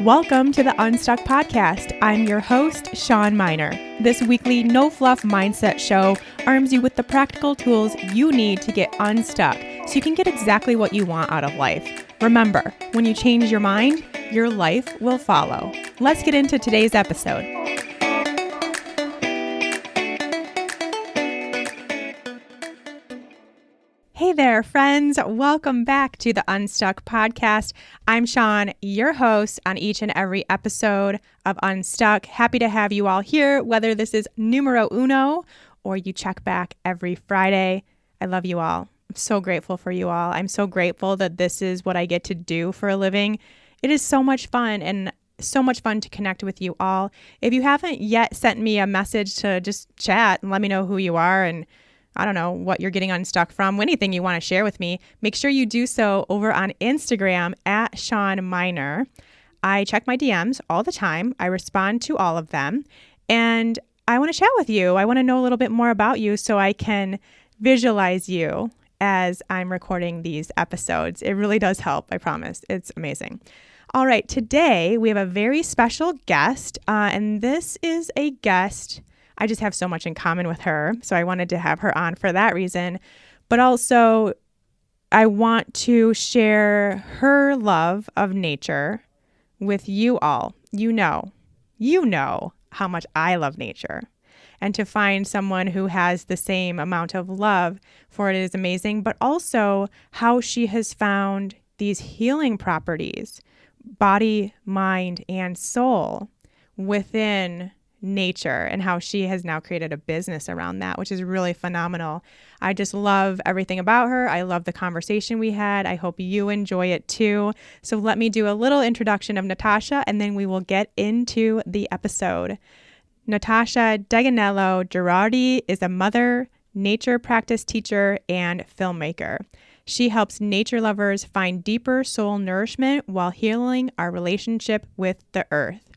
Welcome to the Unstuck Podcast. I'm your host, Sean Miner. This weekly no-fluff mindset show arms you with the practical tools you need to get unstuck so you can get exactly what you want out of life. Remember, when you change your mind, your life will follow. Let's get into today's episode. Hey there, friends. Welcome back to the Unstuck Podcast. I'm Sean, your host on each and every episode of Unstuck. Happy to have you all here, whether this is numero uno or you check back every Friday. I love you all. I'm so grateful for you all. I'm so grateful that this is what I get to do for a living. It is so much fun and so much fun to connect with you all. If you haven't yet sent me a message to just chat and let me know who you are and I don't know what you're getting unstuck from, anything you want to share with me, make sure you do so over on Instagram at Sean Miner. I check my DMs all the time. I respond to all of them. And I want to chat with you. I want to know a little bit more about you so I can visualize you as I'm recording these episodes. It really does help, I promise. It's amazing. All right, today we have a very special guest, and this is a guest I just have so much in common with her, so I wanted to have her on for that reason. But also, I want to share her love of nature with you all. You know how much I love nature. And to find someone who has the same amount of love for it is amazing, but also how she has found these healing properties, body, mind, and soul within nature, and how she has now created a business around that, which is really phenomenal. I just love everything about her. I love the conversation we had. I hope you enjoy it too. So let me do a little introduction of Natasha, and then we will get into the episode. Natasha Deganello Giraudie is a mother, nature practice teacher, and filmmaker. She helps nature lovers find deeper soul nourishment while healing our relationship with the earth.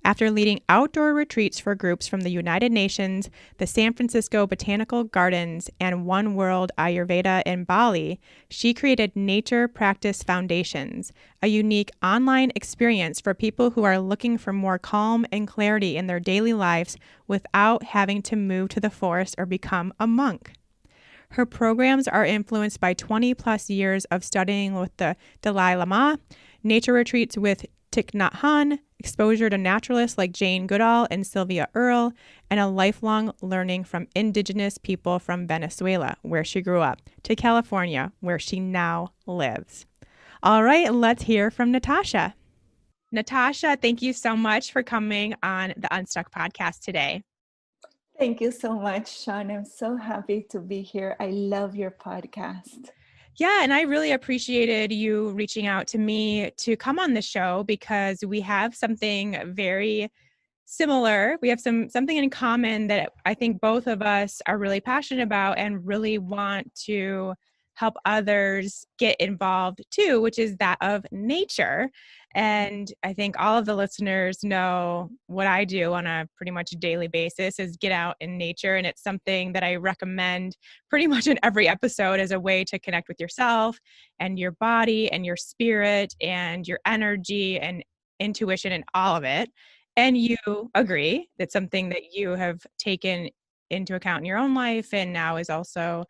After leading outdoor retreats for groups from the United Nations, the San Francisco Botanical Gardens, and One World Ayurveda in Bali, she created Nature Practice Foundations, a unique online experience for people who are looking for more calm and clarity in their daily lives without having to move to the forest or become a monk. Her programs are influenced by 20 plus years of studying with the Dalai Lama, nature retreats with Thich Nhat Hanh, exposure to naturalists like Jane Goodall and Sylvia Earle, and a lifelong learning from indigenous people from Venezuela, where she grew up, to California, where she now lives. All right, let's hear from Natasha. Natasha, thank you so much for coming on the Unstuck podcast today. Thank you so much, Sean. I'm so happy to be here. I love your podcast. Yeah, and I really appreciated you reaching out to me to come on the show because we have something very similar. We have something in common that I think both of us are really passionate about and really want to help others get involved too, which is that of nature. And I think all of the listeners know what I do on a pretty much daily basis is get out in nature. And it's something that I recommend pretty much in every episode as a way to connect with yourself and your body and your spirit and your energy and intuition and all of it. And you agree that's something that you have taken into account in your own life and now is also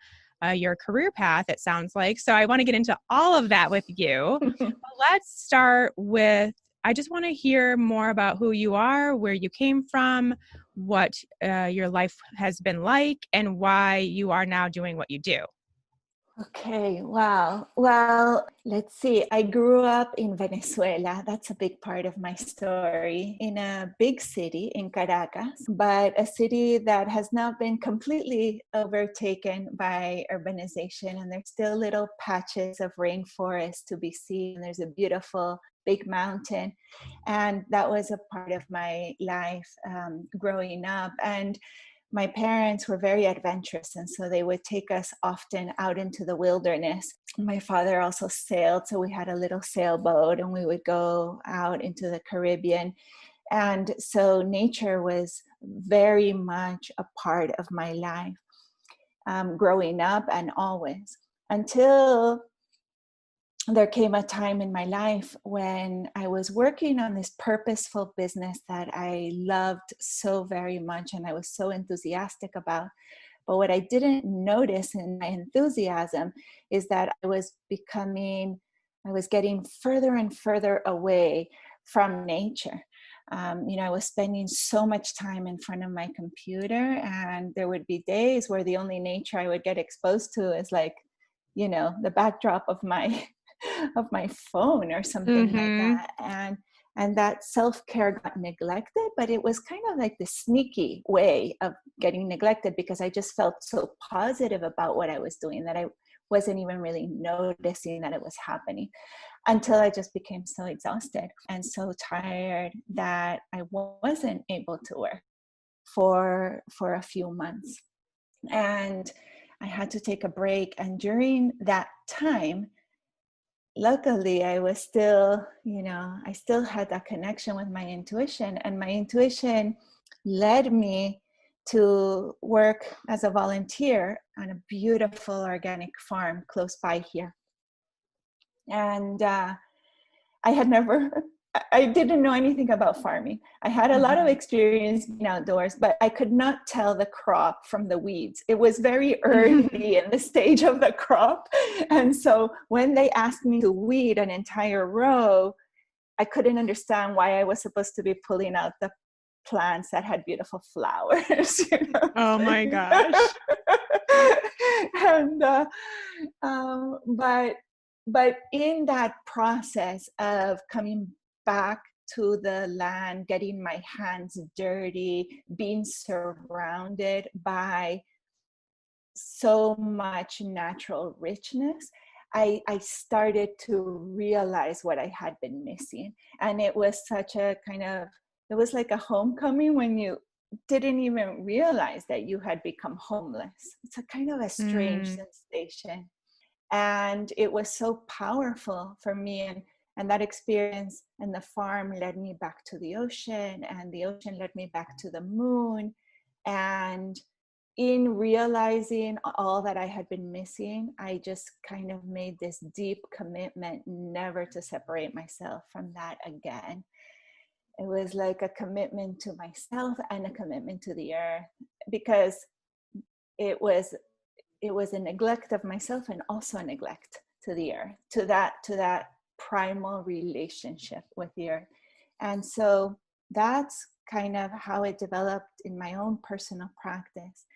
your career path, it sounds like. So I want to get into all of that with you. But let's start with, I just want to hear more about who you are, where you came from, what your life has been like, and why you are now doing what you do. Okay, wow. Well, let's see. I grew up in Venezuela. That's a big part of my story, in a big city in Caracas, but a city that has not been completely overtaken by urbanization. And there's still little patches of rainforest to be seen. There's a beautiful big mountain. And that was a part of my life growing up. And my parents were very adventurous, and so they would take us often out into the wilderness. My father also sailed, so we had a little sailboat and we would go out into the Caribbean. And so nature was very much a part of my life, growing up and always, until there came a time in my life when I was working on this purposeful business that I loved so very much and I was so enthusiastic about. But what I didn't notice in my enthusiasm is that I was getting further and further away from nature. I was spending so much time in front of my computer, and there would be days where the only nature I would get exposed to is like, the backdrop of my of my phone or something like Mm-hmm. that. And that self-care got neglected, but it was kind of like the sneaky way of getting neglected, because I just felt so positive about what I was doing that I wasn't even really noticing that it was happening, until I just became so exhausted and so tired that I wasn't able to work for a few months. And I had to take a break. And during that time, luckily I was still, I still had that connection with my intuition, and my intuition led me to work as a volunteer on a beautiful organic farm close by here. And I didn't know anything about farming. I had a lot of experience being outdoors, but I could not tell the crop from the weeds. It was very early in the stage of the crop. And so when they asked me to weed an entire row, I couldn't understand why I was supposed to be pulling out the plants that had beautiful flowers. Oh my gosh. And but in that process of coming back to the land, getting my hands dirty, being surrounded by so much natural richness, I started to realize what I had been missing. And it was such a it was like a homecoming when you didn't even realize that you had become homeless. It's a kind of a strange sensation. And it was so powerful for me. And that experience and the farm led me back to the ocean, and the ocean led me back to the moon. And in realizing all that I had been missing, I just kind of made this deep commitment never to separate myself from that again. It was like a commitment to myself and a commitment to the earth, because it was a neglect of myself and also a neglect to the earth, to that primal relationship with the earth. And so that's kind of how it developed in my own personal practice.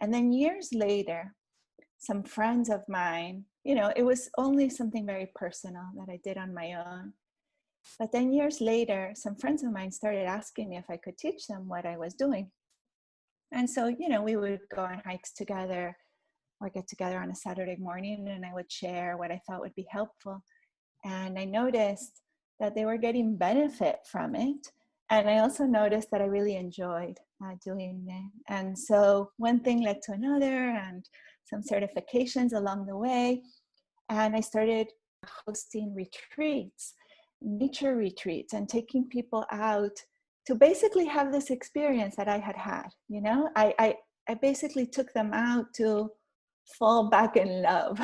And then years later, some friends of mine, it was only something very personal that I did on my own. But then years later, some friends of mine started asking me if I could teach them what I was doing. And so, we would go on hikes together or get together on a Saturday morning, and I would share what I thought would be helpful. And I noticed that they were getting benefit from it. And I also noticed that I really enjoyed doing it. And so one thing led to another, and some certifications along the way. And I started hosting retreats, nature retreats, and taking people out to basically have this experience that I had had. I basically took them out to fall back in love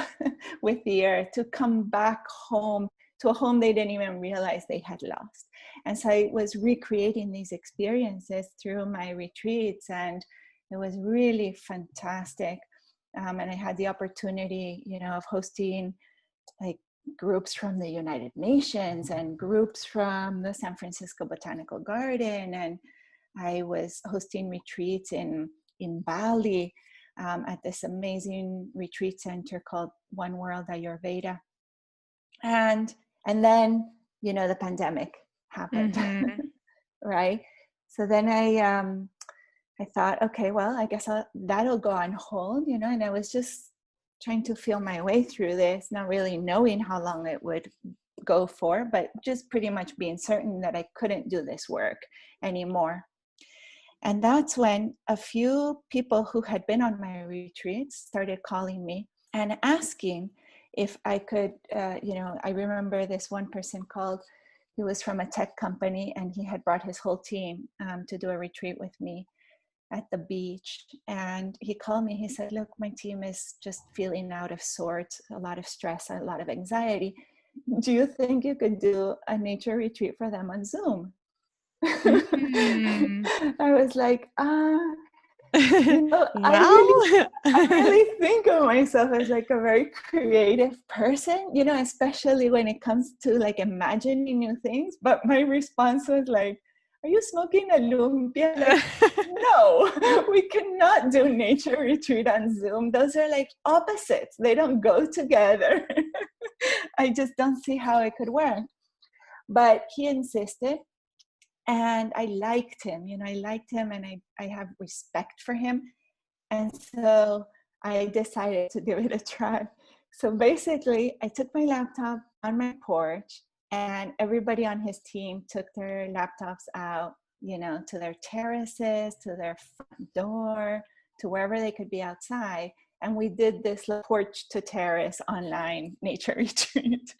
with the earth, to come back home, to a home they didn't even realize they had lost. And so I was recreating these experiences through my retreats, and it was really fantastic. And I had the opportunity, of hosting like groups from the United Nations and groups from the San Francisco Botanical Garden. And I was hosting retreats in Bali, at this amazing retreat center called One World Ayurveda. And then, the pandemic happened, right? So then I thought, okay, well, I guess that'll go on hold, and I was just trying to feel my way through this, not really knowing how long it would go for, but just pretty much being certain that I couldn't do this work anymore. And that's when a few people who had been on my retreats started calling me and asking if I could, I remember this one person called, he was from a tech company, and he had brought his whole team to do a retreat with me at the beach. And he called me, he said, look, my team is just feeling out of sorts, a lot of stress, a lot of anxiety. do you think you could do a nature retreat for them on Zoom? Mm. I was like, Well, I really think of myself as like a very creative person, especially when it comes to like imagining new things. But my response was like, are you smoking a lumpia? Like, no, we cannot do nature retreat on Zoom. Those are like opposites. They don't go together. I just don't see how it could work. But he insisted. And I liked him, and I have respect for him. And so I decided to give it a try. So basically, I took my laptop on my porch, and everybody on his team took their laptops out, to their terraces, to their front door, to wherever they could be outside. And we did this porch to terrace online nature retreat.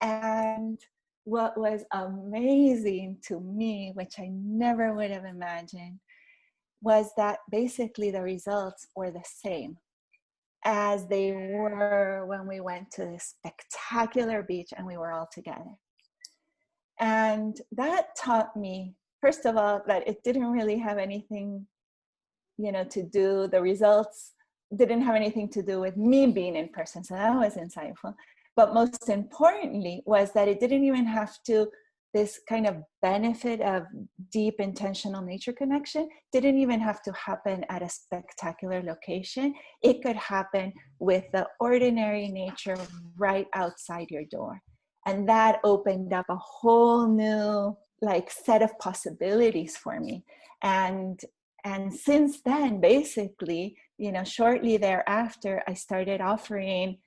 And what was amazing to me, which I never would have imagined, was that basically the results were the same as they were when we went to this spectacular beach and we were all together. And that taught me, first of all, that it didn't really have anything, to do, the results didn't have anything to do with me being in person. So that was insightful. But most importantly was that it didn't even have to, this kind of benefit of deep intentional nature connection didn't even have to happen at a spectacular location. It could happen with the ordinary nature right outside your door. And that opened up a whole new set of possibilities for me. And since then, basically, shortly thereafter, I started offering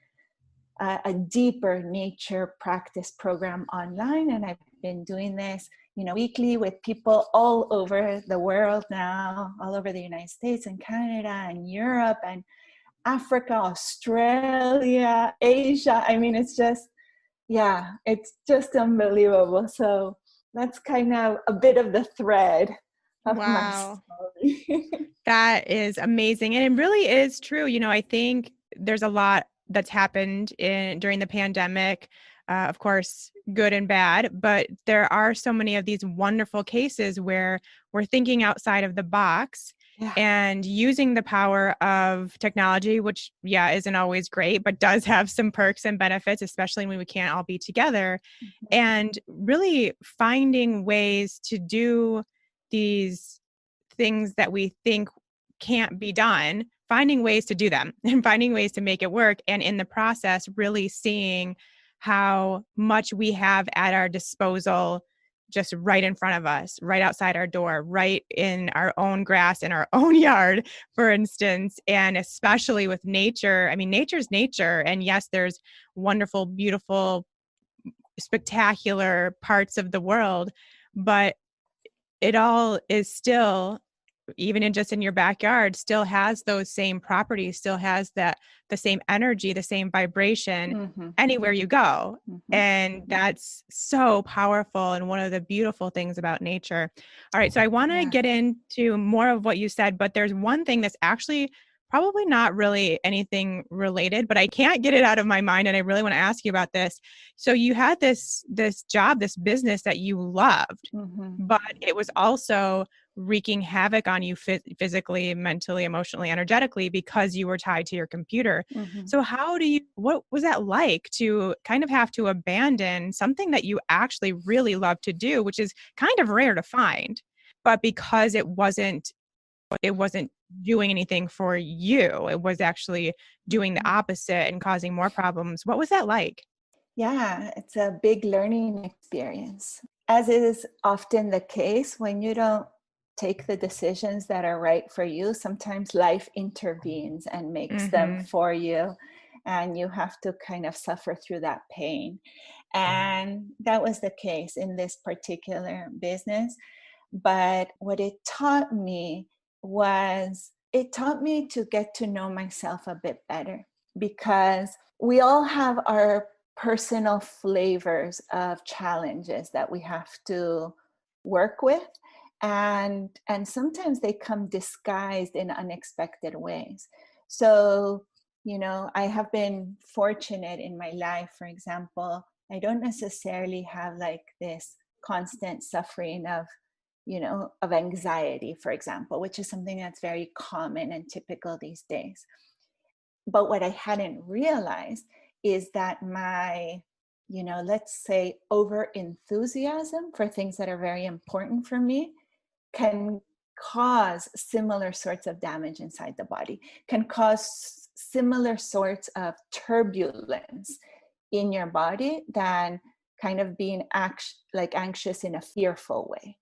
a deeper nature practice program online. And I've been doing this, weekly with people all over the world now, all over the United States and Canada and Europe and Africa, Australia, Asia. I mean, it's just unbelievable. So that's kind of a bit of the thread of my wow. story. That is amazing. And it really is true. I think there's a lot that's happened during the pandemic, of course, good and bad, but there are so many of these wonderful cases where we're thinking outside of the box and using the power of technology, which, isn't always great, but does have some perks and benefits, especially when we can't all be together, and really finding ways to do these things that we think can't be done, finding ways to do them and finding ways to make it work. And in the process, really seeing how much we have at our disposal just right in front of us, right outside our door, right in our own grass, in our own yard, for instance. And especially with nature, I mean, nature's nature. And yes, there's wonderful, beautiful, spectacular parts of the world, but it all is still, even in your backyard, still has those same properties, still has the same energy, the same vibration anywhere you go. And that's so powerful and one of the beautiful things about nature. All right, so I want to get into more of what you said, but there's one thing that's actually probably not really anything related, but I can't get it out of my mind, and I really want to ask you about this. So you had this job, this business that you loved, but it was also wreaking havoc on you physically, mentally, emotionally, energetically, because you were tied to your computer. So what was that like to kind of have to abandon something that you actually really love to do, which is kind of rare to find, but because it wasn't doing anything for you, it was actually doing the opposite and causing more problems. What was that like? Yeah, it's a big learning experience. As is often the case, when you don't take the decisions that are right for you, sometimes life intervenes and makes them for you, and you have to kind of suffer through that pain. And that was the case in this particular business. But what it taught me to get to know myself a bit better, because we all have our personal flavors of challenges that we have to work with, and sometimes they come disguised in unexpected ways. So I have been fortunate in my life. For example, I don't necessarily have like this constant suffering of anxiety, for example, which is something that's very common and typical these days. But what I hadn't realized is that my, let's say, over enthusiasm for things that are very important for me can cause similar sorts of damage inside the body, can cause similar sorts of turbulence in your body than kind of being anxious in a fearful way.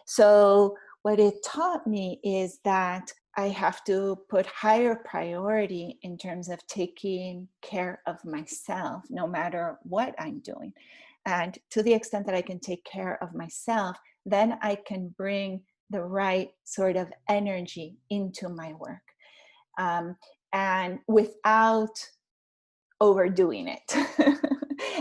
So what it taught me is that I have to put higher priority in terms of taking care of myself, no matter what I'm doing. And to the extent that I can take care of myself, then I can bring the right sort of energy into my work, and without overdoing it.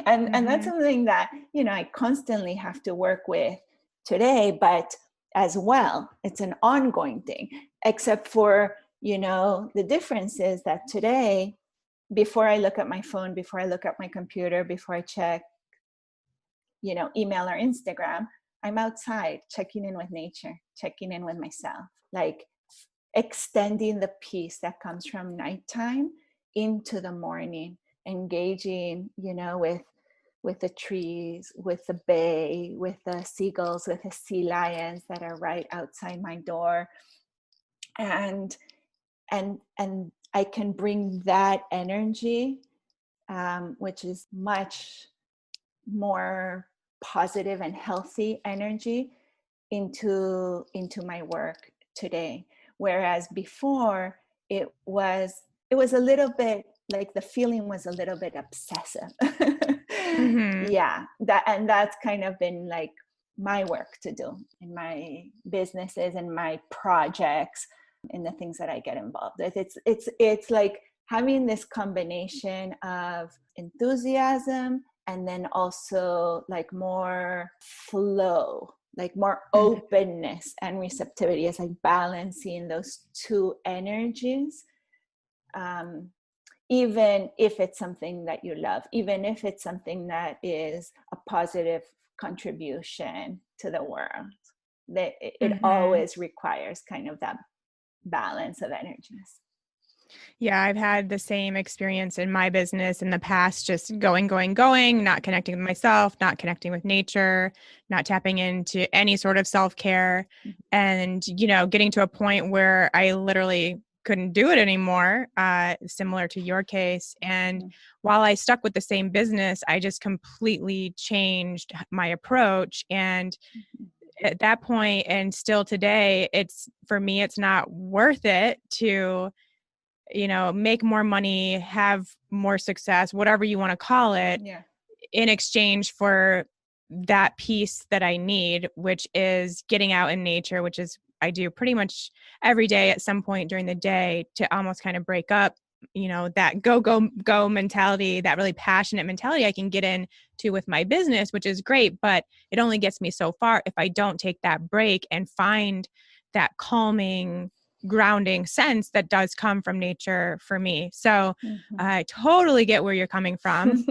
And that's something that I constantly have to work with today, but as well, it's an ongoing thing, except for the difference is that today, before I look at my phone, before I look at my computer, before I check email or Instagram, I'm outside checking in with nature, checking in with myself, like extending the peace that comes from nighttime into the morning, engaging with the trees, with the bay, with the seagulls, with the sea lions that are right outside my door. And I can bring that energy, which is much more positive and healthy energy, into my work today. Whereas before it was a little bit like the feeling was a little bit obsessive. Mm-hmm. Yeah, that's kind of been like my work to do in my businesses and my projects, in the things that I get involved with. It's like having this combination of enthusiasm and then also like more flow, like more openness and receptivity. It's like balancing those two energies, even if it's something that you love, even if it's something that is a positive contribution to the world. It always requires kind of that balance of energies. Yeah, I've had the same experience in my business in the past, just going, not connecting with myself, not connecting with nature, not tapping into any sort of self-care, and, getting to a point where I literally couldn't do it anymore, similar to your case. And while I stuck with the same business, I just completely changed my approach. And at that point, and still today, for me, it's not worth it to make more money, have more success, whatever you want to call it, in exchange for that piece that I need, which is getting out in nature, which is I do pretty much every day at some point during the day, to almost kind of break up, that go mentality, that really passionate mentality I can get into with my business, which is great, but it only gets me so far if I don't take that break and find that calming, grounding sense that does come from nature for me. So I totally get where you're coming from.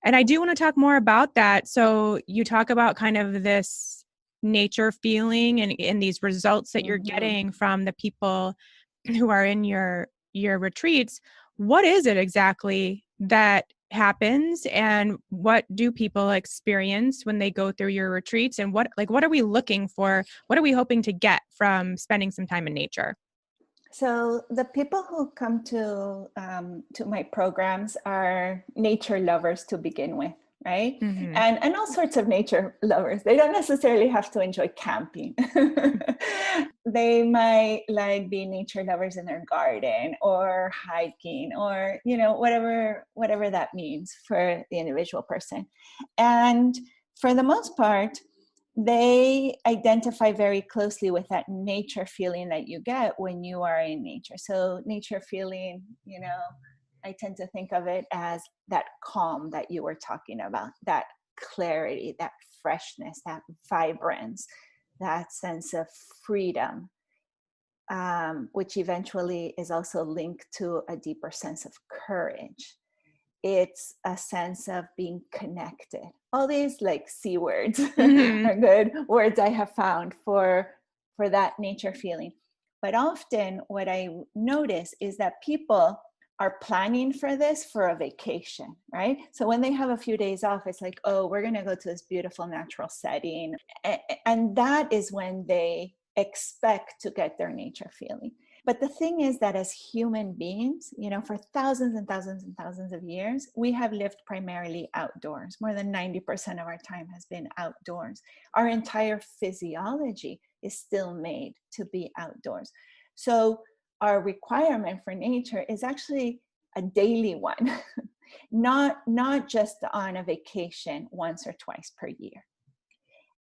And I do want to talk more about that. So you talk about kind of this nature feeling and these results that you're getting from the people who are in your retreats. What is it exactly that happens, and what do people experience when they go through your retreats, and what are we looking for? What are we hoping to get from spending some time in nature? So the people who come to my programs are nature lovers to begin with, right? And all sorts of nature lovers. They don't necessarily have to enjoy camping. They might like be nature lovers in their garden or hiking, or whatever that means for the individual person. And for the most part, they identify very closely with that nature feeling that you get when you are in nature. So nature feeling, I tend to think of it as that calm that you were talking about, that clarity, that freshness, that vibrance, that sense of freedom. which eventually is also linked to a deeper sense of courage. It's a sense of being connected. All these like C words Mm-hmm. are good words I have found for that nature feeling. But often what I notice is that people are planning for this for a vacation, right? So when they have a few days off, it's like, oh, we're going to go to this beautiful natural setting. And that is when they expect to get their nature feeling. But the thing is that as human beings, for thousands and thousands and thousands of years, we have lived primarily outdoors. More than 90% of our time has been outdoors. Our entire physiology is still made to be outdoors. So our requirement for nature is actually a daily one, not just on a vacation once or twice per year.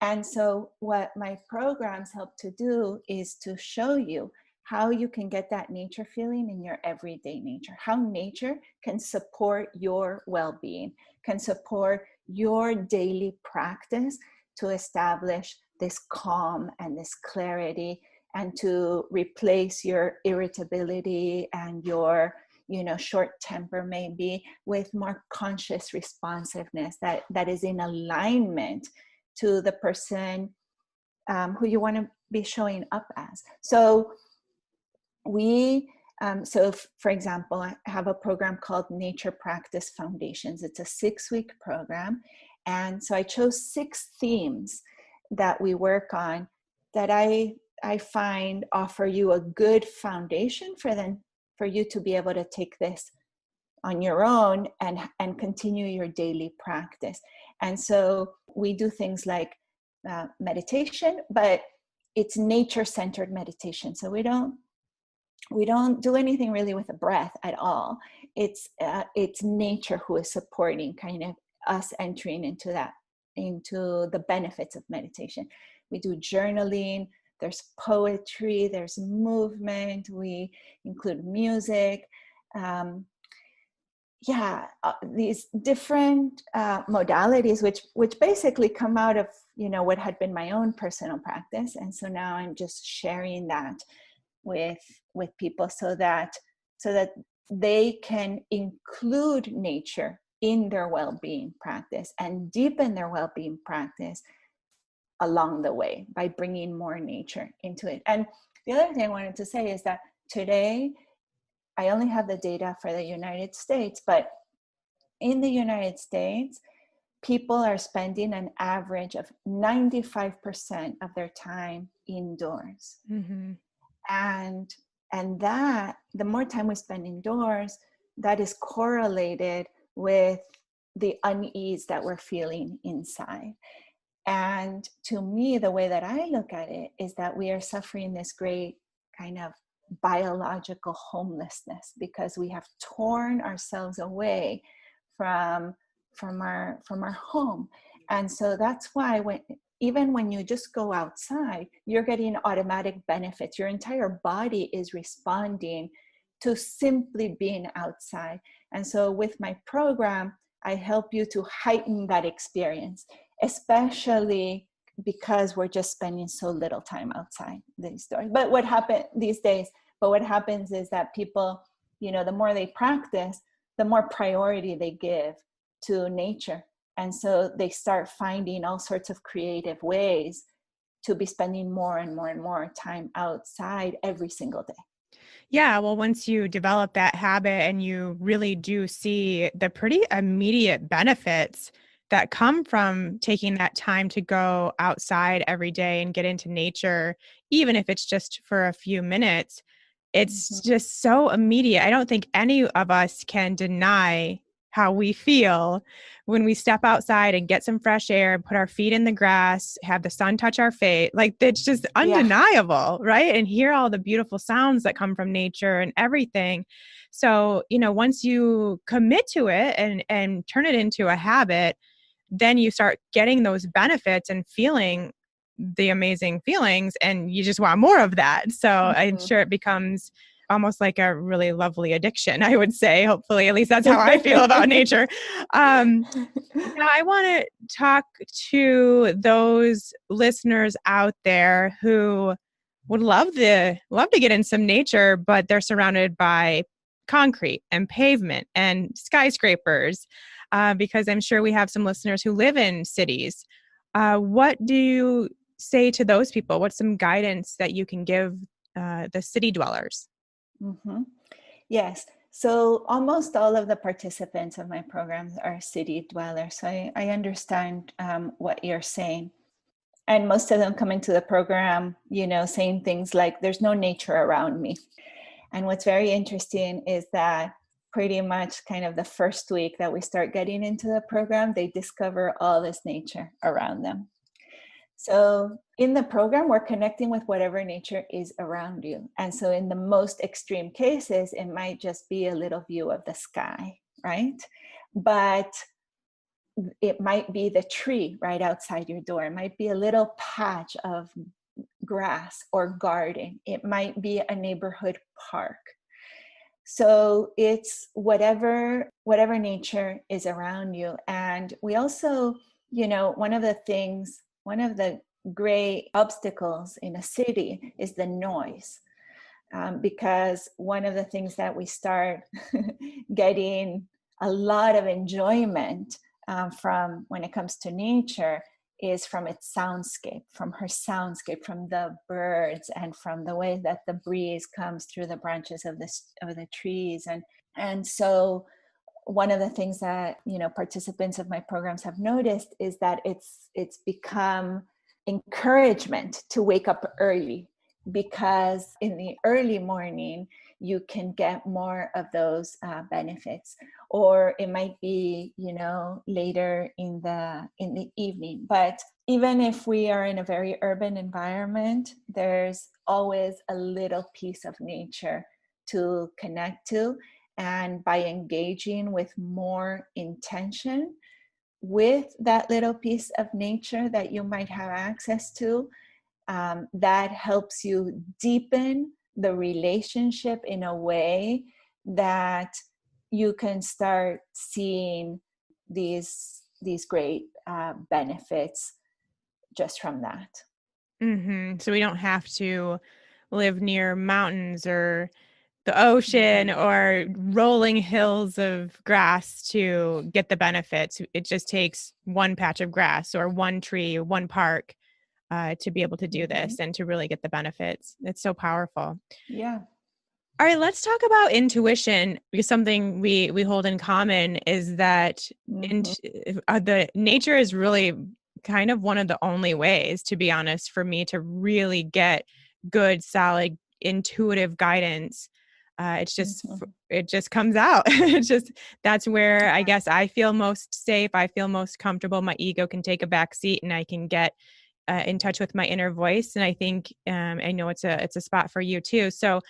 And so what my programs help to do is to show you how you can get that nature feeling in your everyday nature, how nature can support your well-being, can support your daily practice to establish this calm and this clarity, and to replace your irritability and your short temper maybe with more conscious responsiveness that is in alignment to the person who you want to be showing up as. So for example, I have a program called Nature Practice Foundations. It's a 6-week program. And so I chose 6 themes that we work on that I find offer you a good foundation for you to be able to take this on your own and continue your daily practice. And so we do things like meditation, but it's nature-centered meditation. So we don't do anything really with the breath at all. It's nature who is supporting kind of us entering into the benefits of meditation. We do journaling, there's poetry, there's movement, we include music. These different modalities, which basically come out of what had been my own personal practice, and so now I'm just sharing that with people so that they can include nature in their well-being practice and deepen their well-being practice along the way by bringing more nature into it. And the other thing I wanted to say is that today I only have the data for the United States, but in the United States, people are spending an average of 95% of their time indoors. Mm-hmm. And that, the more time we spend indoors, that is correlated with the unease that we're feeling inside. And to me, the way that I look at it is that we are suffering this great kind of biological homelessness because we have torn ourselves away from our home. And so that's why even when you just go outside, you're getting automatic benefits. Your entire body is responding to simply being outside. And so with my program, I help you to heighten that experience, especially because we're just spending so little time outside these days. But what happens is that people, the more they practice, the more priority they give to nature. And so they start finding all sorts of creative ways to be spending more and more and more time outside every single day. Yeah, well, once you develop that habit and you really do see the pretty immediate benefits that come from taking that time to go outside every day and get into nature, even if it's just for a few minutes, it's just so immediate. I don't think any of us can deny how we feel when we step outside and get some fresh air and put our feet in the grass, have the sun touch our face. Like, it's just undeniable, right? And hear all the beautiful sounds that come from nature and everything. So, once you commit to it and turn it into a habit, then you start getting those benefits and feeling the amazing feelings, and you just want more of that. So I'm sure it becomes almost like a really lovely addiction, I would say. Hopefully, at least that's how I feel about nature. Now, I want to talk to those listeners out there who would love to get in some nature, but they're surrounded by concrete and pavement and skyscrapers, because I'm sure we have some listeners who live in cities. What do you say to those people? What's some guidance that you can give the city dwellers? Mm-hmm. Yes. So almost all of the participants of my programs are city dwellers. So I understand what you're saying. And most of them come into the program, saying things like, there's no nature around me. And what's very interesting is that pretty much kind of the first week that we start getting into the program, they discover all this nature around them. So in the program, we're connecting with whatever nature is around you. And so in the most extreme cases, it might just be a little view of the sky, right? But it might be the tree right outside your door. It might be a little patch of grass or garden. It might be a neighborhood park. So it's whatever nature is around you. And we also, one of the great obstacles in a city is the noise. Because one of the things that we start getting a lot of enjoyment from when it comes to nature is from its soundscape, from the birds, and from the way that the breeze comes through the branches of the trees. And so one of the things that participants of my programs have noticed is that it's become encouragement to wake up early, because in the early morning you can get more of those benefits. Or it might be later in the evening. But even if we are in a very urban environment, there's always a little piece of nature to connect to. And by engaging with more intention with that little piece of nature that you might have access to, that helps you deepen the relationship in a way that you can start seeing these great benefits just from that. Mm-hmm. So we don't have to live near mountains or the ocean Mm-hmm. or rolling hills of grass to get the benefits. It just takes one patch of grass or one tree, one park, to be able to do Mm-hmm. this and to really get the benefits. It's so powerful. Yeah. All right, let's talk about intuition, because something we hold in common is that Mm-hmm. the nature is really kind of one of the only ways, to be honest, for me to really get good, solid, intuitive guidance. Mm-hmm. It just comes out. It's just that's where I guess I feel most safe. I feel most comfortable. My ego can take a back seat, and I can get in touch with my inner voice. And I think I know it's a spot for you too. So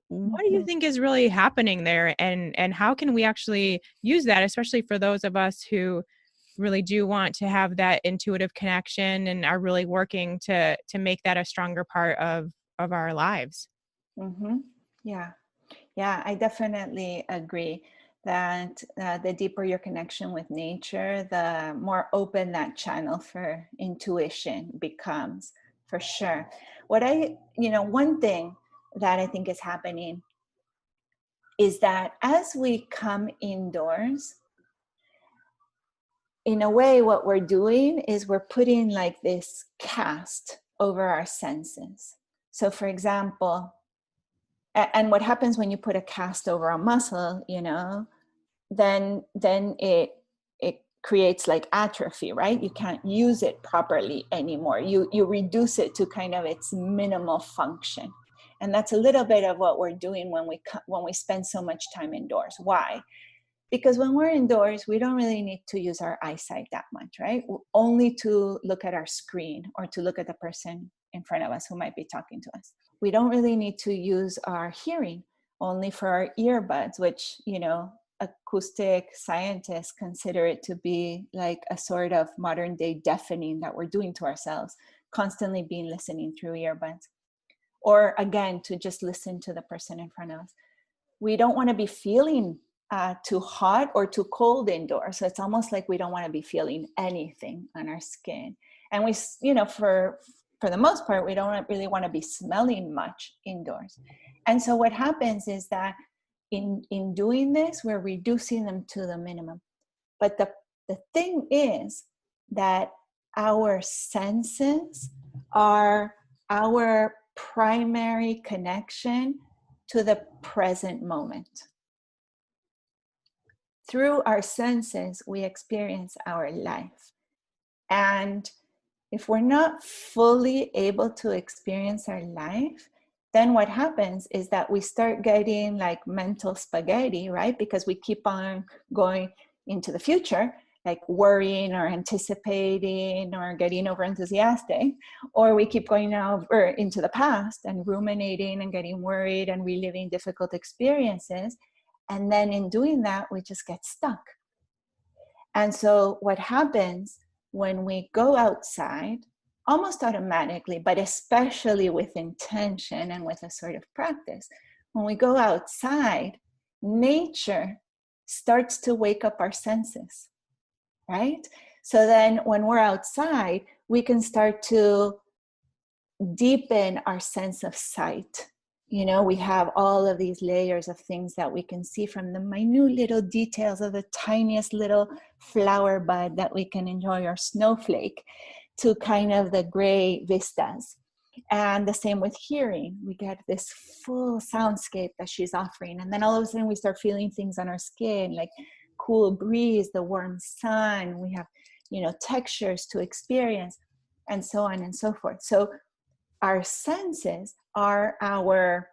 what do you Mm-hmm. think is really happening there, and how can we actually use that, especially for those of us who really do want to have that intuitive connection and are really working to make that a stronger part of our lives? Mm-hmm. Yeah. Yeah, I definitely agree that the deeper your connection with nature, the more open that channel for intuition becomes, for sure. One thing that I think is happening is that as we come indoors, in a way, what we're doing is we're putting like this cast over our senses. So, for example, and what happens when you put a cast over a muscle, then it creates like atrophy, right? You can't use it properly anymore. You reduce it to kind of its minimal function. And that's a little bit of what we're doing when we spend so much time indoors. Why? Because when we're indoors, we don't really need to use our eyesight that much, right? Only to look at our screen or to look at the person in front of us who might be talking to us. We don't really need to use our hearing, only for our earbuds, which, acoustic scientists consider it to be like a sort of modern day deafening that we're doing to ourselves, constantly being listening through earbuds. Or again, to just listen to the person in front of us. We don't want to be feeling too hot or too cold indoors. So it's almost like we don't want to be feeling anything on our skin. And we, for the most part, we don't really want to be smelling much indoors. And so what happens is that in doing this, we're reducing them to the minimum. But the thing is that our senses are our primary connection to the present moment. Through our senses, we experience our life. And if we're not fully able to experience our life, then what happens is that we start getting like mental spaghetti, right? Because we keep on going into the future, like worrying or anticipating or getting over enthusiastic, or we keep going over into the past and ruminating and getting worried and reliving difficult experiences. And then in doing that, we just get stuck. And so what happens when we go outside, almost automatically, but especially with intention and with a sort of practice, when we go outside, nature starts to wake up our senses, right? So then when we're outside, we can start to deepen our sense of sight. You know, we have all of these layers of things that we can see, from the minute little details of the tiniest little flower bud that we can enjoy, or snowflake, to kind of the gray vistas. And the same with hearing. We get this full soundscape that she's offering. And then all of a sudden we start feeling things on our skin, like cool breeze, the warm sun. We have, you know, textures to experience, and so on and so forth. So our senses are our,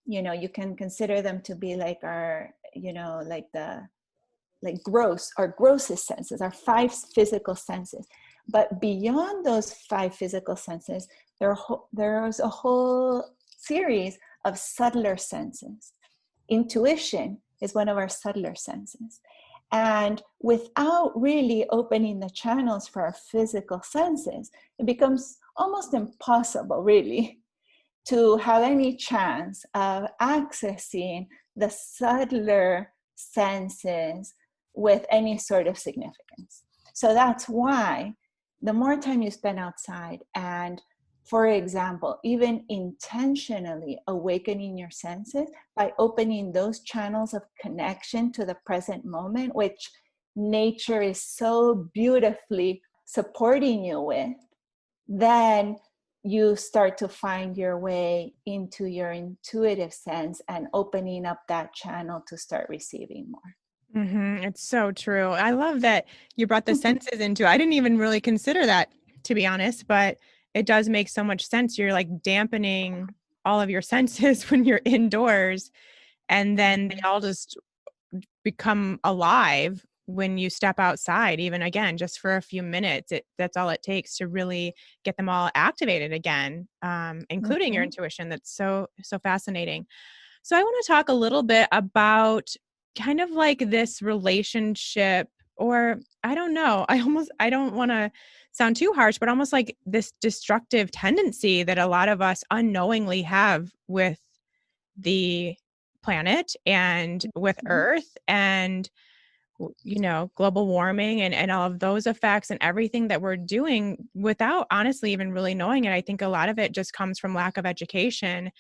you know, you can consider them to be like our, you know, like our grossest senses, our 5 physical senses. But beyond those 5 physical senses, there's a whole series of subtler senses. Intuition is one of our subtler senses. And without really opening the channels for our physical senses, it becomes almost impossible, really, to have any chance of accessing the subtler senses with any sort of significance. So that's why the more time you spend outside and, for example, even intentionally awakening your senses by opening those channels of connection to the present moment, which nature is so beautifully supporting you with, then you start to find your way into your intuitive sense and opening up that channel to start receiving more. Mm-hmm. It's so true. I love that you brought the senses into it. I didn't even really consider that, to be honest, but it does make so much sense. You're like dampening all of your senses when you're indoors, and then they all just become alive when you step outside, even again, just for a few minutes. That's all it takes to really get them all activated again, including your intuition. That's so fascinating. So I want to talk a little bit about kind of like this relationship, or I don't know, I don't want to sound too harsh, but almost like this destructive tendency that a lot of us unknowingly have with the planet and with Earth, and you know, global warming and all of those effects and everything that we're doing without honestly even really knowing it. I think a lot of it just comes from lack of education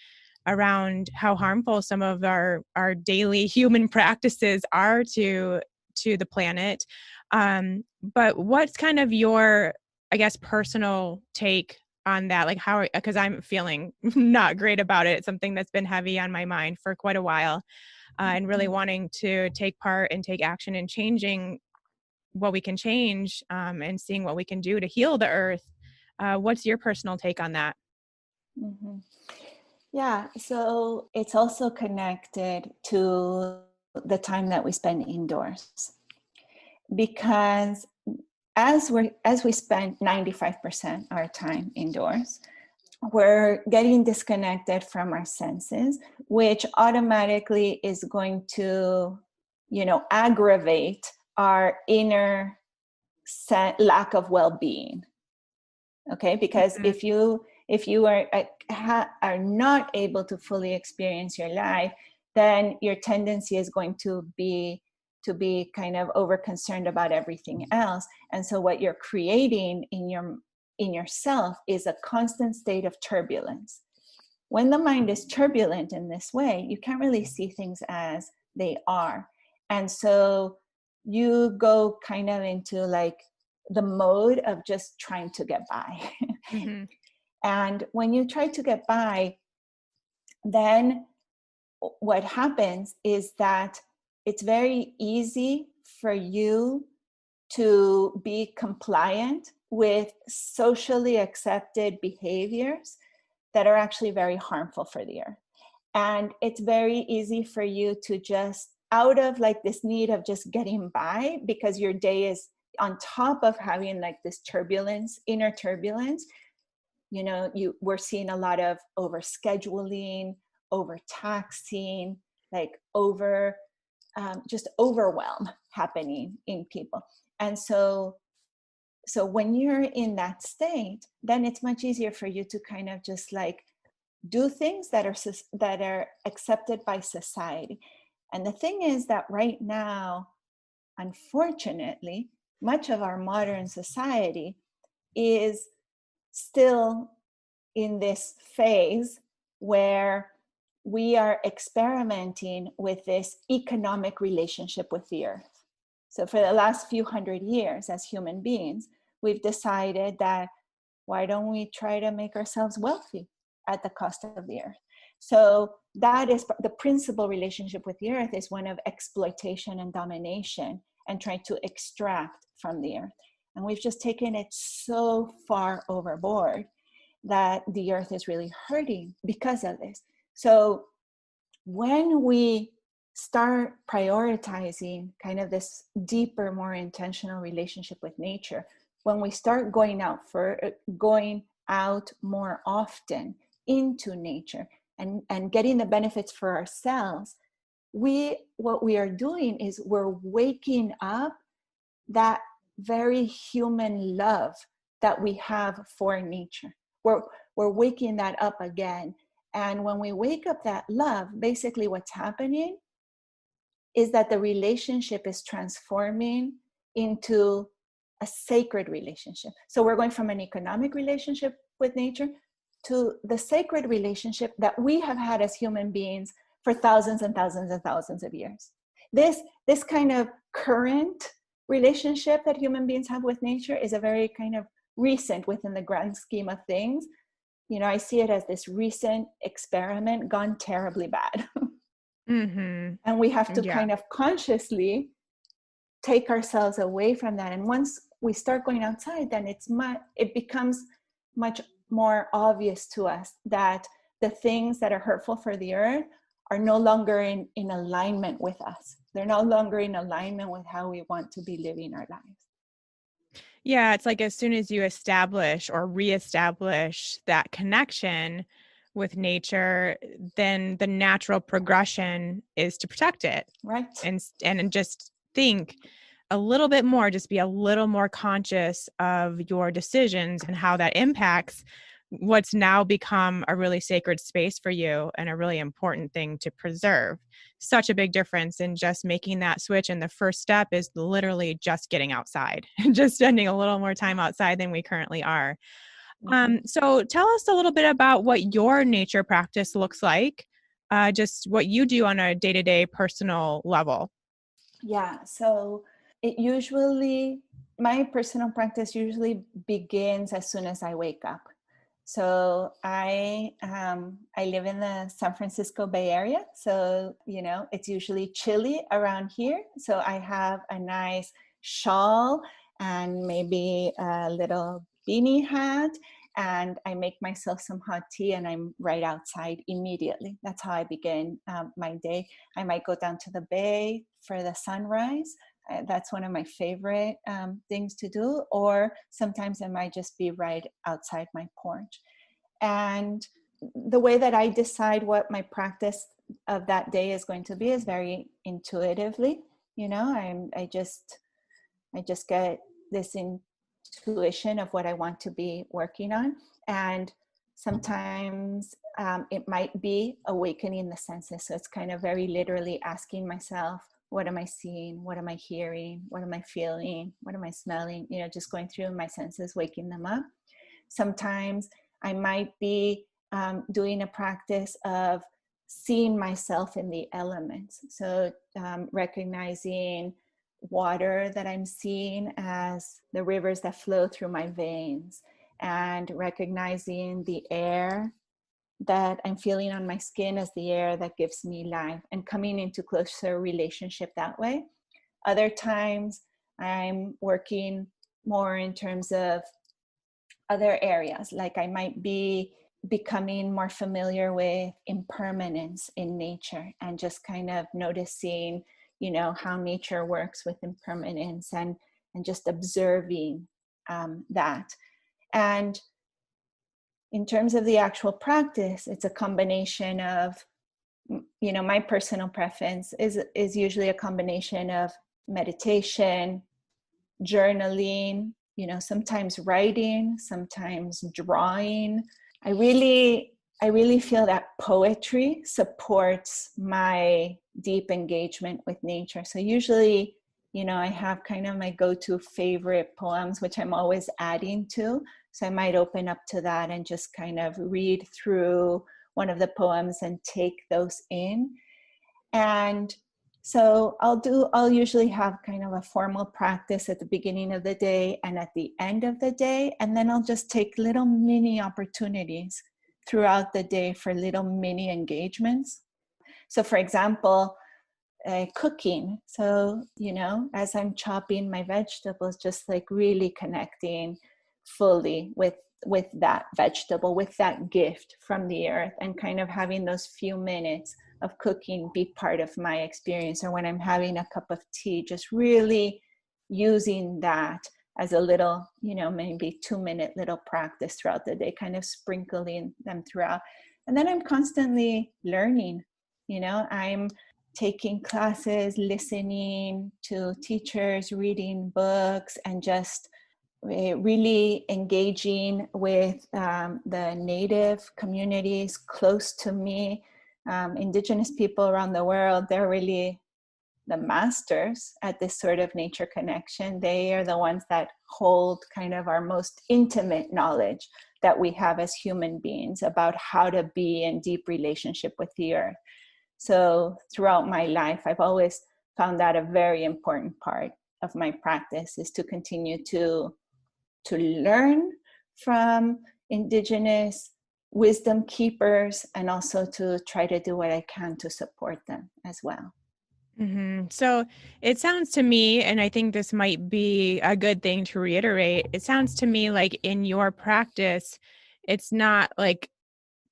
around how harmful some of our daily human practices are to the planet. But what's kind of your, I guess, personal take on that? Like how, because I'm feeling not great about it. It's something that's been heavy on my mind for quite a while, and really wanting to take part and take action in changing what we can change, and seeing what we can do to heal the earth. What's your personal take on that? Mm-hmm. Yeah, so it's also connected to the time that we spend indoors, because as we spend 95% our time indoors, we're getting disconnected from our senses, which automatically is going to, you know, aggravate our inner lack of well-being. Okay, because if you are not able to fully experience your life, then your tendency is going to be kind of over concerned about everything else. And so what you're creating in your in yourself is a constant state of turbulence. When the mind is turbulent in this way, you can't really see things as they are. And so you go kind of into like the mode of just trying to get by. Mm-hmm. And when you try to get by, then what happens is that it's very easy for you to be compliant with socially accepted behaviors that are actually very harmful for the earth. And it's very easy for you to just, out of like this need of just getting by, because your day is on top of having like this turbulence, inner turbulence, you know, we're seeing a lot of overscheduling, overtaxing, like just overwhelm happening in people. And so when you're in that state, then it's much easier for you to kind of just like do things that are accepted by society. And the thing is that right now, unfortunately, much of our modern society is still in this phase where we are experimenting with this economic relationship with the earth. So for the last few hundred years as human beings, we've decided that why don't we try to make ourselves wealthy at the cost of the earth? So that is the principal relationship with the earth, is one of exploitation and domination and trying to extract from the earth. And we've just taken it so far overboard that the earth is really hurting because of this. So when we start prioritizing kind of this deeper, more intentional relationship with nature, when we start going out more often into nature and getting the benefits for ourselves, what we are doing is we're waking up that very human love that we have for nature. We're waking that up again. And when we wake up that love, basically what's happening is that the relationship is transforming into a sacred relationship. So we're going from an economic relationship with nature to the sacred relationship that we have had as human beings for thousands and thousands and thousands of years. This kind of current relationship that human beings have with nature is a very kind of recent, within the grand scheme of things. You know, I see it as this recent experiment gone terribly bad. Mm-hmm. And we have to kind of consciously take ourselves away from that. And once we start going outside, then it becomes much more obvious to us that the things that are hurtful for the earth are no longer in alignment with us. They're no longer in alignment with how we want to be living our lives. Yeah, it's like as soon as you establish or reestablish that connection with nature, then the natural progression is to protect it. Right. And just think a little bit more, just be a little more conscious of your decisions and how that impacts what's now become a really sacred space for you and a really important thing to preserve. Such a big difference in just making that switch. And the first step is literally just getting outside and just spending a little more time outside than we currently are. So tell us a little bit about what your nature practice looks like, just what you do on a day-to-day personal level. Yeah, so my personal practice usually begins as soon as I wake up. So I live in the San Francisco Bay Area. So, you know, it's usually chilly around here. So I have a nice shawl and maybe a little beanie hat, and I make myself some hot tea and I'm right outside immediately. That's how I begin my day. I might go down to the bay for the sunrise. That's one of my favorite things to do. Or sometimes I might just be right outside my porch. And the way that I decide what my practice of that day is going to be is very intuitively. You know, I just get this intuition of what I want to be working on. And sometimes it might be awakening the senses. So it's kind of very literally asking myself, what am I seeing? What am I hearing? What am I feeling? What am I smelling? You know, just going through my senses, waking them up. Sometimes I might be doing a practice of seeing myself in the elements. So recognizing water that I'm seeing as the rivers that flow through my veins, and recognizing the air that I'm feeling on my skin as the air that gives me life, and coming into closer relationship that way. Other times I'm working more in terms of other areas, like I might be becoming more familiar with impermanence in nature, and just kind of noticing, how nature works with impermanence, and just observing that. And in terms of the actual practice, it's a combination of, my personal preference is usually a combination of meditation, journaling, sometimes writing, sometimes drawing. I really feel that poetry supports my deep engagement with nature. So usually, I have kind of my go-to favorite poems, which I'm always adding to. So I might open up to that and just kind of read through one of the poems and take those in. And so I'll usually have kind of a formal practice at the beginning of the day and at the end of the day. And then I'll just take little mini opportunities throughout the day for little mini engagements. So for example, cooking. So, as I'm chopping my vegetables, just like really connecting fully with that vegetable, with that gift from the earth, and kind of having those few minutes of cooking be part of my experience. Or when I'm having a cup of tea, just really using that as a little, maybe 2-minute little practice throughout the day, kind of sprinkling them throughout. And then I'm constantly learning. I'm taking classes, listening to teachers, reading books, and just really engaging with the native communities close to me. Indigenous people around the world, they're really the masters at this sort of nature connection. They are the ones that hold kind of our most intimate knowledge that we have as human beings about how to be in deep relationship with the earth. So throughout my life, I've always found that a very important part of my practice, is to continue to learn from Indigenous wisdom keepers, and also to try to do what I can to support them as well. Mm-hmm. So it sounds to me, and I think this might be a good thing to reiterate, it sounds to me like in your practice, it's not like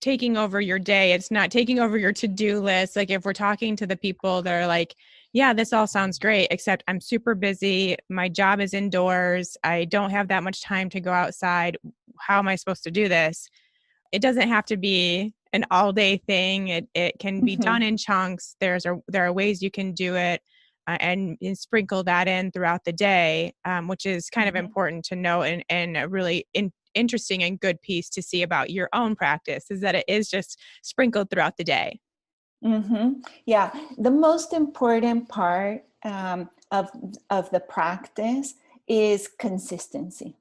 taking over your day. It's not taking over your to-do list. Like if we're talking to the people that are like, yeah, this all sounds great, except I'm super busy. My job is indoors. I don't have that much time to go outside. How am I supposed to do this? It doesn't have to be an all-day thing. It can be done in chunks. There are ways you can do it and sprinkle that in throughout the day, which is kind of important to know, and a really interesting and good piece to see about your own practice is that it is just sprinkled throughout the day. Yeah, the most important part of the practice is consistency.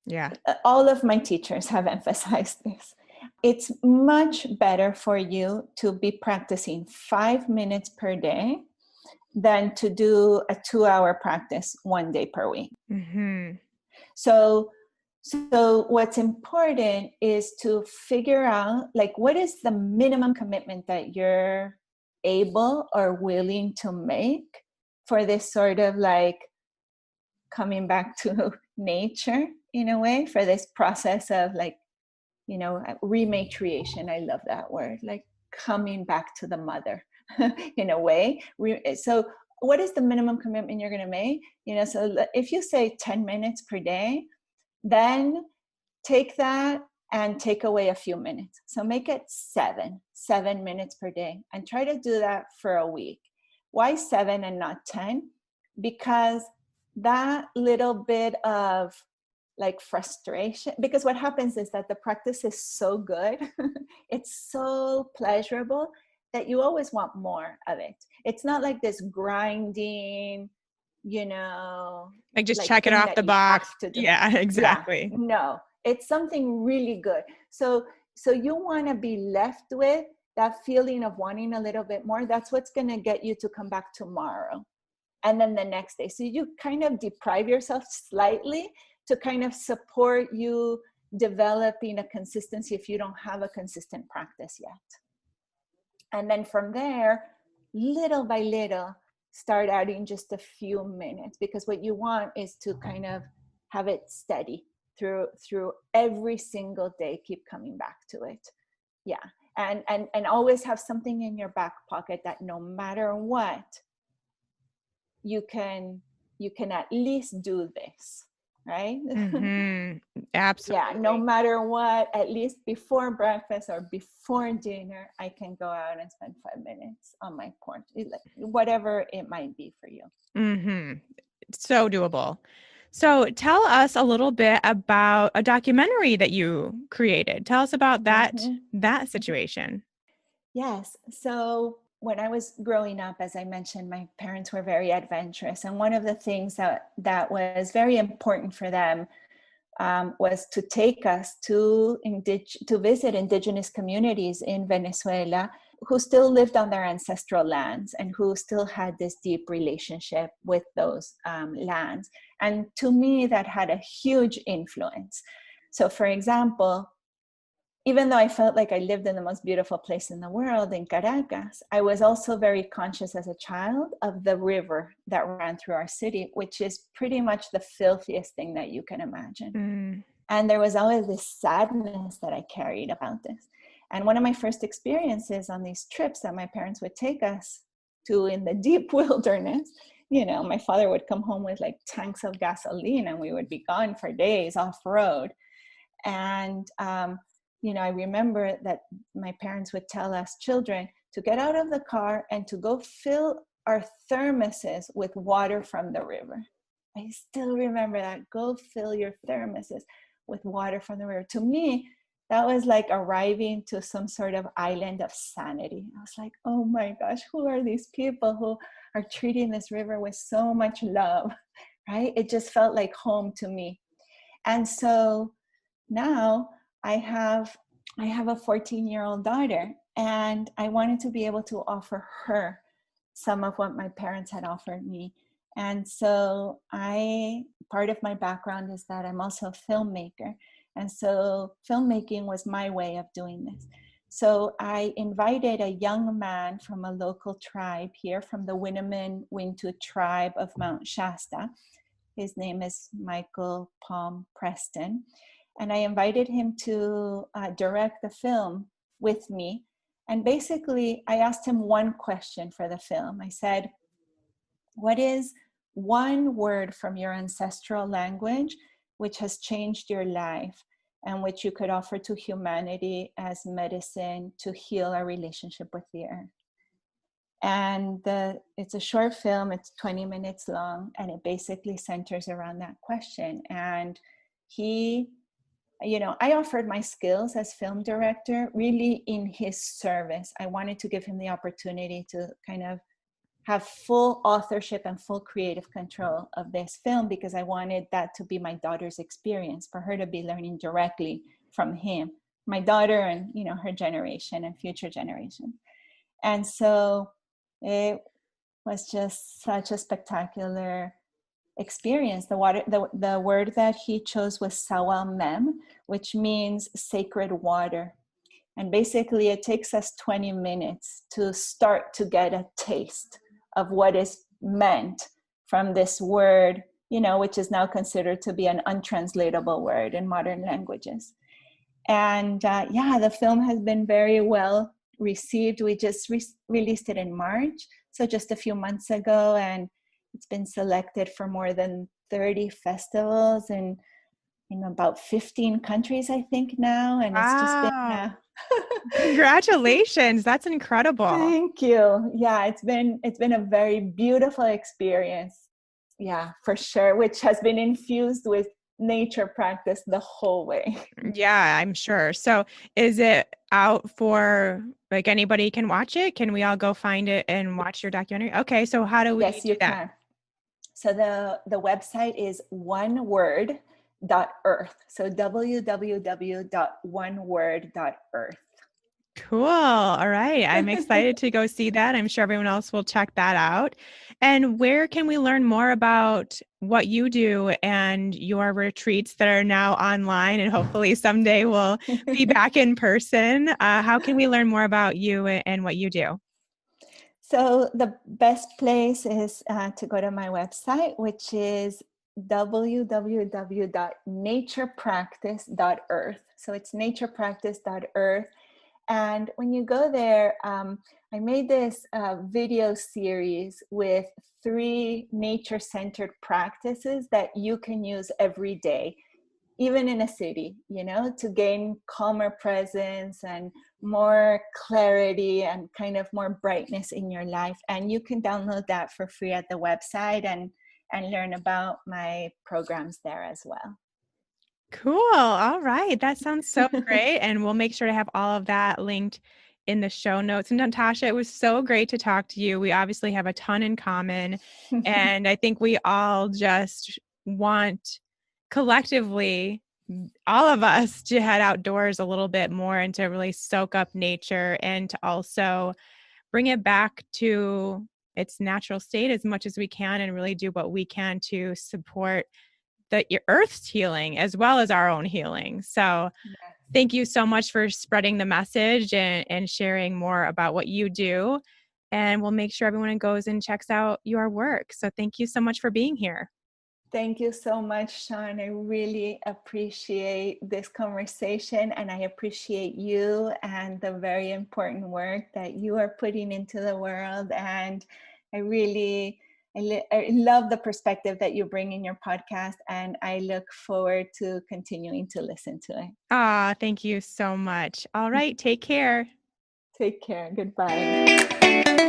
Yeah. All of my teachers have emphasized this. It's much better for you to be practicing 5 minutes per day than to do a 2-hour practice 1 day per week. So what's important is to figure out, like, what is the minimum commitment that you're able or willing to make for this sort of like coming back to nature, in a way, for this process of like, rematriation. I love that word, like coming back to the mother in a way. So what is the minimum commitment you're going to make? So if you say 10 minutes per day, then take that and take away a few minutes. So make it 7 minutes per day, and try to do that for a week. Why 7 and not 10? Because that little bit of like frustration, because what happens is that the practice is so good, it's so pleasurable, that you always want more of it. It's not like this grinding, you know, Like just like check it thing off that the you have box. to do. Yeah, Yeah, exactly. no, it's something really good. So you want to be left with that feeling of wanting a little bit more. That's what's going to get you to come back tomorrow and then the next day. So you kind of deprive yourself slightly to kind of support you developing a consistency if you don't have a consistent practice yet. And then from there, little by little, start adding just a few minutes, because what you want is to kind of have it steady through every single day. Keep coming back to it. Yeah. And always have something in your back pocket that no matter what, you can at least do this, right? Mm-hmm. Yeah, no Absolutely. matter what, at least before breakfast or before dinner, I can go out and spend 5 minutes on my porch, whatever it might be for you. Mm-hmm. So doable. So tell us a little bit about a documentary that you created. Tell us about that situation. Yes. So when I was growing up, as I mentioned, my parents were very adventurous, and one of the things that was very important for them was to take us to visit indigenous communities in Venezuela who still lived on their ancestral lands and who still had this deep relationship with those lands. And to me, that had a huge influence. So, for example, even though I felt like I lived in the most beautiful place in the world, in Caracas, I was also very conscious as a child of the river that ran through our city, which is pretty much the filthiest thing that you can imagine. Mm. And there was always this sadness that I carried about this. And one of my first experiences on these trips that my parents would take us to in the deep wilderness, my father would come home with like tanks of gasoline and we would be gone for days off road. And I remember that my parents would tell us children to get out of the car and to go fill our thermoses with water from the river. I still remember that. Go fill your thermoses with water from the river. To me, that was like arriving to some sort of island of sanity. I was like, oh my gosh, who are these people who are treating this river with so much love, right? It just felt like home to me. And so now I have a 14-year-old daughter, and I wanted to be able to offer her some of what my parents had offered me. And so part of my background is that I'm also a filmmaker. And so filmmaking was my way of doing this. So I invited a young man from a local tribe here, from the Winnemem-Wintu tribe of Mount Shasta. His name is Michael Palm Preston. And I invited him to direct the film with me. And basically, I asked him one question for the film. I said, what is one word from your ancestral language which has changed your life and which you could offer to humanity as medicine to heal our relationship with the earth? And it's a short film, it's 20 minutes long, and it basically centers around that question. And I offered my skills as film director really in his service. I wanted to give him the opportunity to kind of have full authorship and full creative control of this film, because I wanted that to be my daughter's experience, for her to be learning directly from him, my daughter and, her generation and future generations. And so it was just such a spectacular experience. The word that he chose was sawal mem, which means sacred water. And basically it takes us 20 minutes to start to get a taste of what is meant from this word, which is now considered to be an untranslatable word in modern languages. And the film has been very well received. We just released it in March, so just a few months ago, and it's been selected for more than 30 festivals in about 15 countries, I think now. And it's just been Congratulations. That's incredible. Thank you. Yeah, it's been a very beautiful experience. Yeah, for sure, which has been infused with nature practice the whole way. Yeah, I'm sure. So is it out for like anybody can watch it? Can we all go find it and watch your documentary? Okay, so how do we Yes, do you that? can. So the website is oneword.earth. So www.oneword.earth. Cool. All right. I'm excited to go see that. I'm sure everyone else will check that out. And where can we learn more about what you do and your retreats that are now online and hopefully someday will be back in person? How can we learn more about you and what you do? So the best place is to go to my website, which is www.naturepractice.earth. So it's naturepractice.earth. And when you go there, I made this video series with 3 nature-centered practices that you can use every day, even in a city, to gain calmer presence and more clarity and kind of more brightness in your life. And you can download that for free at the website and learn about my programs there as well. Cool. All right. That sounds so great. And we'll make sure to have all of that linked in the show notes. And Natasha, it was so great to talk to you. We obviously have a ton in common. And I think we all just want collectively, all of us, to head outdoors a little bit more and to really soak up nature and to also bring it back to its natural state as much as we can and really do what we can to support your Earth's healing as well as our own healing. So Yes. thank you so much for spreading the message and sharing more about what you do. And we'll make sure everyone goes and checks out your work. So thank you so much for being here. Thank you so much, Sean. I really appreciate this conversation, and I appreciate you and the very important work that you are putting into the world. And I love the perspective that you bring in your podcast, and I look forward to continuing to listen to it. Thank you so much. All right, take care. Take care. Goodbye.